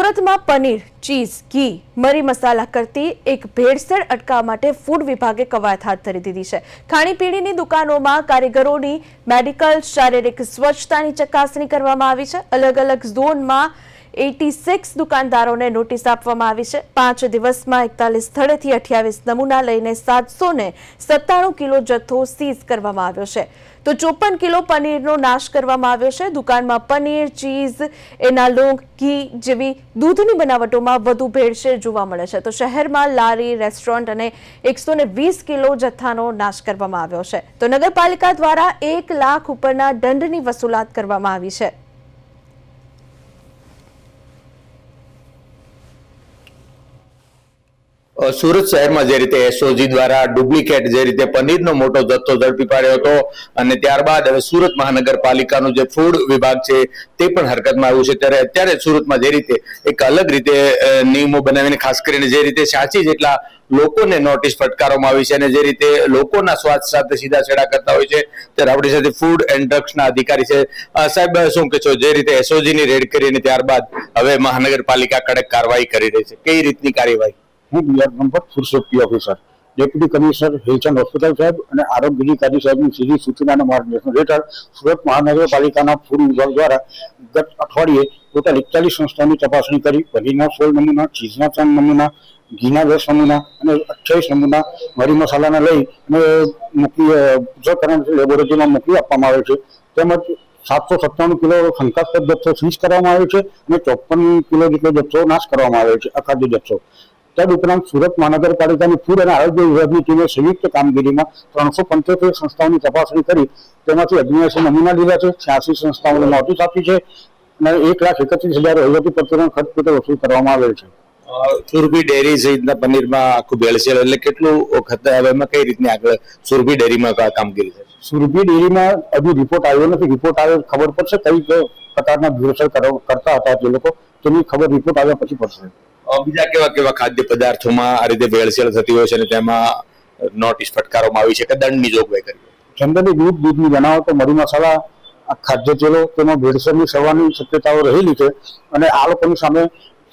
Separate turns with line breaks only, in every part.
સુરતમાં પનીર, ચીઝ, ઘી, મરી મસાલા કરતી એક ભેળસેળ અટકાવવા માટે ફૂડ વિભાગે કવાયત હાથ ધરી દીધી છે। ખાણીપીણીની દુકાનોમાં કારીગરોની મેડિકલ, શારીરિક સ્વચ્છતાની ચકાસણી કરવામાં આવી છે। અલગ અલગ ઝોનમાં 86 દુકાનદારોને નોટિસ આપવામાં આવી છે। 5 દિવસમાં 41 સ્થળેથી 28 નમૂના લઈને 797 કિલો જથ્થો સીઝ કરવામાં આવ્યો છે। તો 54 કિલો પનીરનો નાશ કરવામાં આવ્યો છે। દુકાનમાં પનીર, ચીઝ, એનાલોંગ, ઘી જેવી દૂધની બનાવટોમાં વધુ ભેળસેળ જોવા મળે છે। તો શહેરમાં લારી, રેસ્ટોરન્ટ અને 120 કિલો જથ્થાનો નાશ કરવામાં આવ્યો છે। તો નગરપાલિકા દ્વારા 1 લાખ ઉપરના દંડની વસૂલાત કરવામાં આવી છે।
સુરત શહેરમાં જે રીતે એસઓજી દ્વારા ડુપ્લિકેટ જે રીતે પનીરનો મોટો જથ્થો ઝડપી પાડ્યો હતો અને ત્યારબાદ હવે સુરત મહાનગરપાલિકાનું જે ફૂડ વિભાગ છે તે પણ હરકતમાં આવ્યું છે, ત્યારે અત્યારે સુરતમાં જે રીતે એક અલગ રીતે નિયમો બનાવીને ખાસ કરીને જે રીતે 86 જેટલા લોકોને નોટિસ ફટકારવામાં આવી છે અને જે રીતે લોકોના સ્વાસ્થ્ય સાથે સીધા છેડા કરતા હોય છે, ત્યારે આપણી સાથે ફૂડ એન્ડ ડ્રગ્સના અધિકારી છે। સાહેબ, શું કહેશો, જે રીતે એસઓજીની રેડ કરીને ત્યારબાદ હવે મહાનગરપાલિકા કડક કાર્યવાહી કરી રહી છે, કઈ રીતની કાર્યવાહી?
હું BR number food safety officer, deputy commissioner Hilchand hospital સાહેબ અને આરોગ્ય અધિકારી સાહેબની સીધી સૂચનાના માર્ગદર્શન હેઠળ સુરત મહાનગરપાલિકાના ફૂડ વિભાગ દ્વારા ગત અઠવાડિયે ટોટલ 41 સંસ્થાઓની તપાસણી કરી પનીરના 16 નમૂના, ચીઝના 3 નમૂના, ઘીના 10 નમૂના અને 28 નમૂના મરી મસાલાના લઈ અને પૃથ્થકરણ લેબોરેટરીમાં મોકલી આપવામાં આવે છે। તેમજ 797 કિલો શંકાસ્પદ જથ્થો સીઝ કરવામાં આવ્યો છે અને 54 કિલો જેટલો જથ્થો નાશ કરવામાં આવ્યો છે, અખાદ્ય જથ્થો। તદુપરાંત સુરત મહાનગરપાલિકાની ફૂડ અને આરોગ્ય વિભાગની ટીમે સંયુક્ત કામગીરીમાં 375 સંસ્થાઓની તપાસણી કરી તેમાંથી 79 નમૂના લીધા છે, 86 સંસ્થાઓને નોટિસ આપી છે અને 1,31,000 વહીવટી પત્રનો ખર્ચ પેટે વસૂલ કરવામાં આવેલ છે।
સુરભી ડેરી સહિતના પનીરમાં આખું ભેળસેળ એટલે કેટલું વખત હવે એમાં કઈ રીતની આગળ સુરભી ડેરીમાં કામગીરી છે?
સુરભી ડેરીમાં હજુ રિપોર્ટ આવ્યો નથી, રિપોર્ટ આવે ખબર પડશે કઈ પ્રકારના ભેળસેળ કરતા હતા તે લોકો, તેની ખબર રિપોર્ટ આવ્યા પછી પડશે।
બીજા કેવા કેવા ખાદ્ય પદાર્થોમાં આ રીતે ભેળસેળ થતી હોય છે અને તેમાં નોટિસ ફટકારવામાં આવી છે કે દંડની જોગવાઈ કરી?
જનરલી દૂધની બનાવટો, મરી મસાલા, ખાદ્ય તેલો, તેમાં ભેળસેળની થવાની શક્યતાઓ રહેલી છે અને આ લોકોની સામે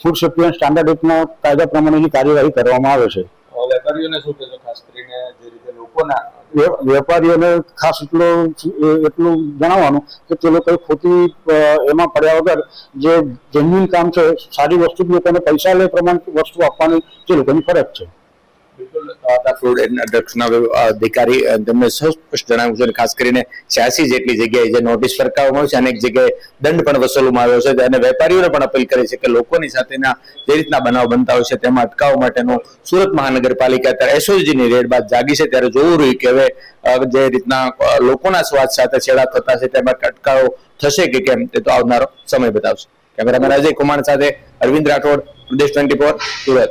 ફૂડ સેફ્ટી એન્ડ સ્ટાન્ડર્ડ એક્ટના કાયદા પ્રમાણેની કાર્યવાહી કરવામાં આવે છે।
વેપારીઓને શું કહેશો, ખાસ કરીને જે રીતે લોકોના
વેપારીઓને ખાસ એટલું જણાવવાનું કે તે લોકોએ ખોટી એમાં પડ્યા વગર જે જેન્યુઇન કામ છે, સારી વસ્તુ લોકોને પૈસા લે પ્રમાણે વસ્તુ આપવાની તે લોકોની ફરજ છે।
ફૂડ એન્ડ ડ્રગ્સના અધિકારી તેમને સ્પષ્ટ જણાવ્યું છે અને ખાસ કરીને 86 જેટલી જગ્યાએ જે નોટિસ ફરકાવવામાં આવી છે, અનેક જગ્યાએ દંડ પણ વસૂલવામાં આવ્યો છે અને વેપારીઓને પણ અપીલ કરી છે કે લોકોની સાથેના જે રીતના બનાવ બનતા હોય છે તેમાં અટકાવવા માટેનો સુરત મહાનગરપાલિકા ત્યારે એસઓજીની રેડ બાદ જાગી છે, ત્યારે જોવું રહ્યું કે હવે જે રીતના લોકોના સ્વાસ્થ્ય સાથે છેડા થતા છે તેમાં અટકાવ થશે કે કેમ તે તો આવનારો સમય બતાવશે। કેમેરામેન અજય કુમાર સાથે અરવિંદ રાઠોડ, પ્રદેશ 24, સુરત।